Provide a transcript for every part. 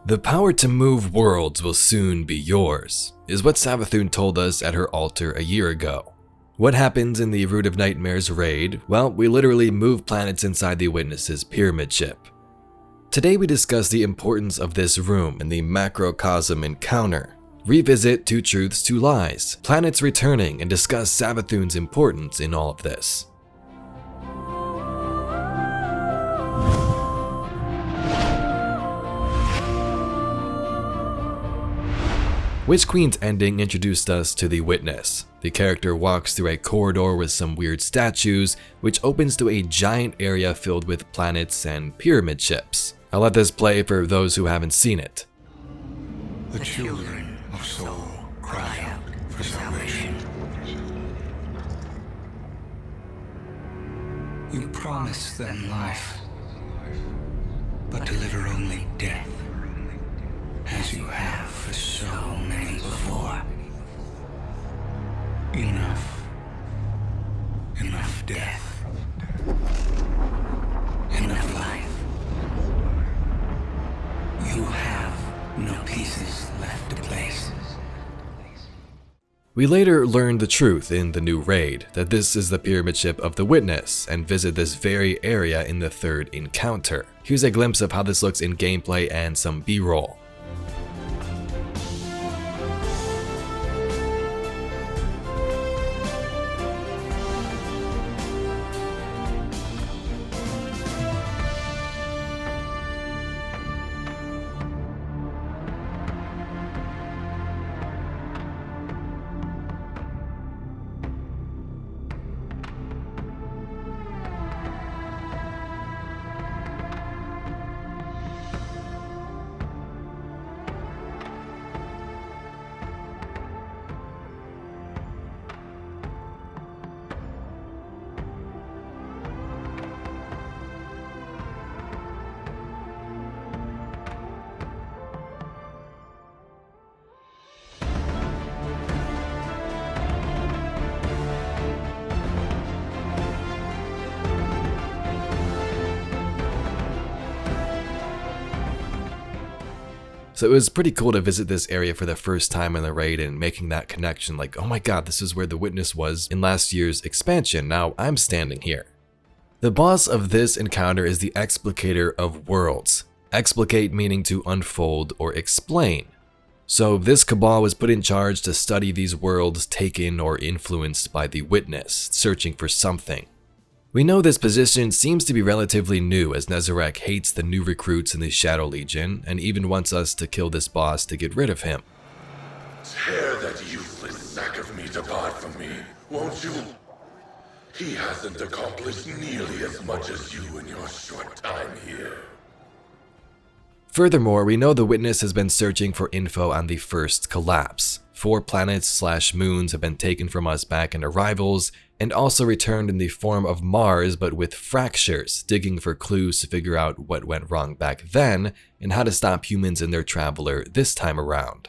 The power to move worlds will soon be yours, is what Savathun told us at her altar a year ago. What happens in the Root of Nightmares raid? Well, we literally move planets inside the Witness's pyramid ship. Today we discuss the importance of this room in the Macrocosm encounter, revisit Two Truths, Two Lies, planets returning, and discuss Savathun's importance in all of this. Witch Queen's ending introduced us to the Witness. The character walks through a corridor with some weird statues, which opens to a giant area filled with planets and pyramid ships. I'll let this play for those who haven't seen it. The children of soul cry out for salvation. You promise them life, but deliver only death, as you have for so many before. Enough. Enough death. Enough life. You have no pieces left to place. We later learned the truth in the new raid, that this is the pyramid ship of the Witness, and visit this very area in the third encounter. Here's a glimpse of how this looks in gameplay and some B-roll. So it was pretty cool to visit this area for the first time in the raid and making that connection like, oh my god, this is where the Witness was in last year's expansion, now I'm standing here. The boss of this encounter is the Explicator of Worlds. Explicate meaning to unfold or explain. So this cabal was put in charge to study these worlds taken or influenced by the Witness, searching for something. We know this position seems to be relatively new, as Nezarec hates the new recruits in the Shadow Legion and even wants us to kill this boss to get rid of him. Tear that useless sack of meat apart from me, won't you? He hasn't accomplished nearly as much as you in your short time here. Furthermore, we know the Witness has been searching for info on the first collapse. 4 planets/moons have been taken from us back in Arrivals, and also returned in the form of Mars but with fractures, digging for clues to figure out what went wrong back then and how to stop humans in their traveler this time around.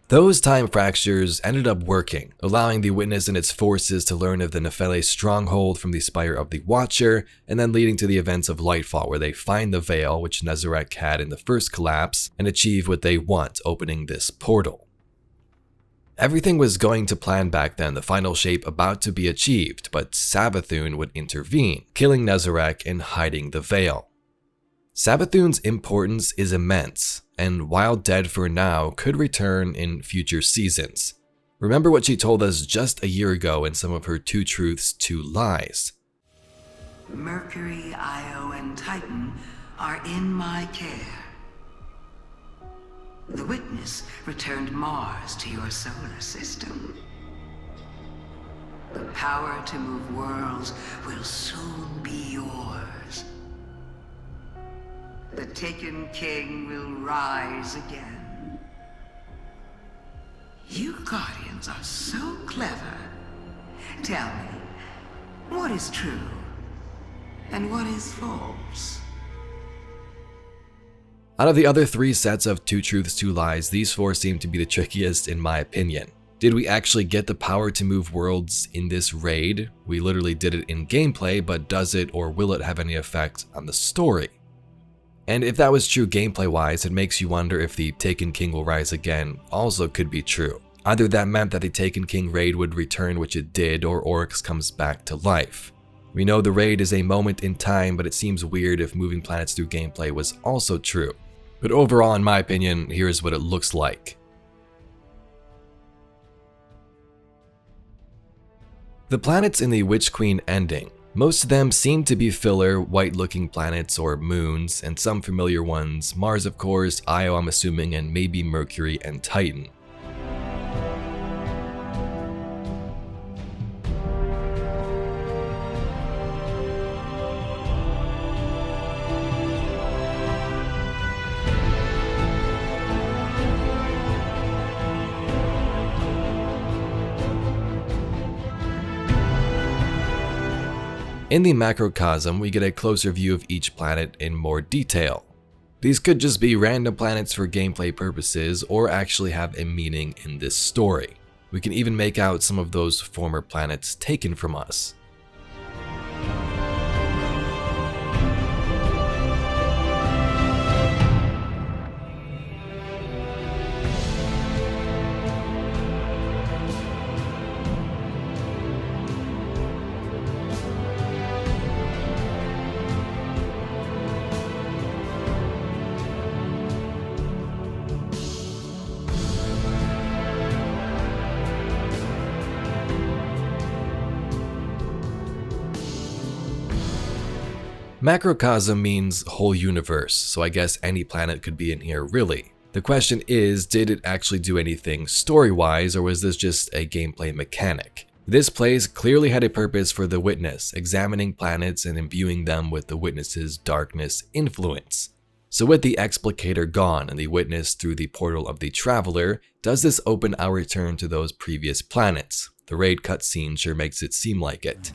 Those time fractures ended up working, allowing the Witness and its forces to learn of the Nephele stronghold from the Spire of the Watcher, and then leading to the events of Lightfall, where they find the veil which Nezarec had in the first collapse and achieve what they want, opening this portal. Everything was going to plan back then, the final shape about to be achieved, but Savathun would intervene, killing Nezarec and hiding the veil. Savathun's importance is immense, and while dead for now, could return in future seasons. Remember what she told us just a year ago in some of her Two Truths, Two Lies. Mercury, Io, and Titan are in my care. The Witness returned Mars to your solar system. The power to move worlds will soon be yours. The taken king will rise again. You Guardians are so clever. Tell me, what is true and what is false? Out of the other 3 sets of Two Truths, Two Lies, these 4 seem to be the trickiest in my opinion. Did we actually get the power to move worlds in this raid? We literally did it in gameplay, but does it or will it have any effect on the story? And if that was true gameplay-wise, it makes you wonder if the Taken King will rise again also could be true. Either that meant that the Taken King raid would return, which it did, or Oryx comes back to life. We know the raid is a moment in time, but it seems weird if moving planets through gameplay was also true. But overall, in my opinion, here's what it looks like. The planets in the Witch Queen ending. Most of them seem to be filler, white-looking planets or moons, and some familiar ones, Mars of course, Io I'm assuming, and maybe Mercury and Titan. In the Macrocosm, we get a closer view of each planet in more detail. These could just be random planets for gameplay purposes or actually have a meaning in this story. We can even make out some of those former planets taken from us. Macrocosm means whole universe, so I guess any planet could be in here really. The question is, did it actually do anything story-wise, or was this just a gameplay mechanic? This place clearly had a purpose for the Witness, examining planets and imbuing them with the Witness's darkness influence. So with the Explicator gone and the Witness through the portal of the Traveler, does this open our return to those previous planets? The raid cutscene sure makes it seem like it.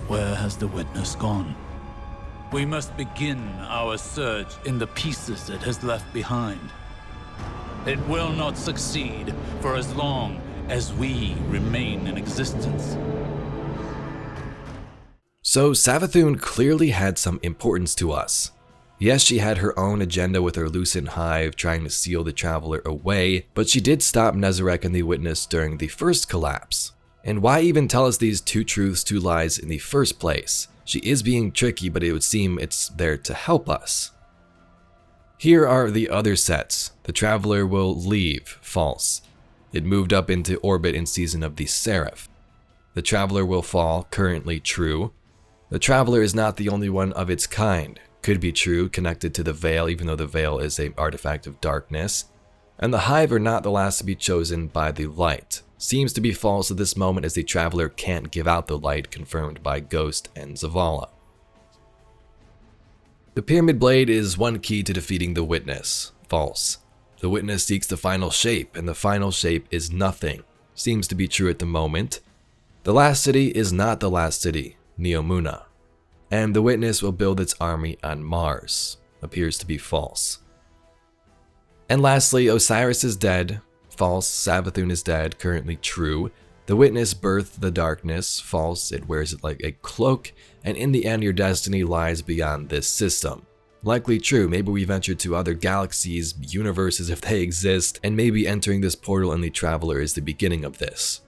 Where has the Witness gone? We must begin our search in the pieces it has left behind. It will not succeed for as long as we remain in existence. So Savathun clearly had some importance to us. Yes, she had her own agenda with her Lucent Hive trying to seal the Traveler away, but she did stop Nezarec and the Witness during the first collapse. And why even tell us these two truths, two lies in the first place? She is being tricky, but it would seem it's there to help us. Here are the other sets. The Traveler will leave, false. It moved up into orbit in Season of the Seraph. The Traveler will fall, currently true. The Traveler is not the only one of its kind, could be true, connected to the Veil, even though the Veil is an artifact of darkness. And the Hive are not the last to be chosen by the Light. Seems to be false at this moment as the Traveler can't give out the light, confirmed by Ghost and Zavala. The Pyramid Blade is one key to defeating the Witness. False. The Witness seeks the final shape, and the final shape is nothing. Seems to be true at the moment. The last city is not the last city, Neomuna. And the Witness will build its army on Mars. Appears to be false. And lastly, Osiris is dead. False. Savathun is dead, currently true. The Witness birthed the darkness, false. It wears it like a cloak, and in the end your destiny lies beyond this system. Likely true, maybe we venture to other galaxies, universes if they exist, and maybe entering this portal in the Traveler is the beginning of this.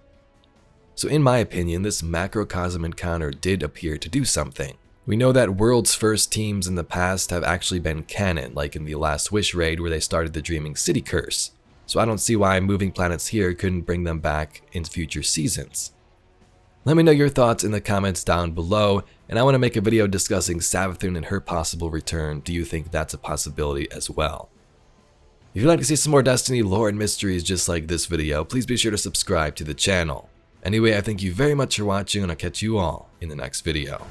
So in my opinion, this Macrocosm encounter did appear to do something. We know that World's First teams in the past have actually been canon, like in the Last Wish raid where they started the Dreaming City curse. So I don't see why moving planets here couldn't bring them back in future seasons. Let me know your thoughts in the comments down below, and I want to make a video discussing Savathun and her possible return. Do you think that's a possibility as well? If you'd like to see some more Destiny lore and mysteries just like this video, please be sure to subscribe to the channel. Anyway, I thank you very much for watching, and I'll catch you all in the next video.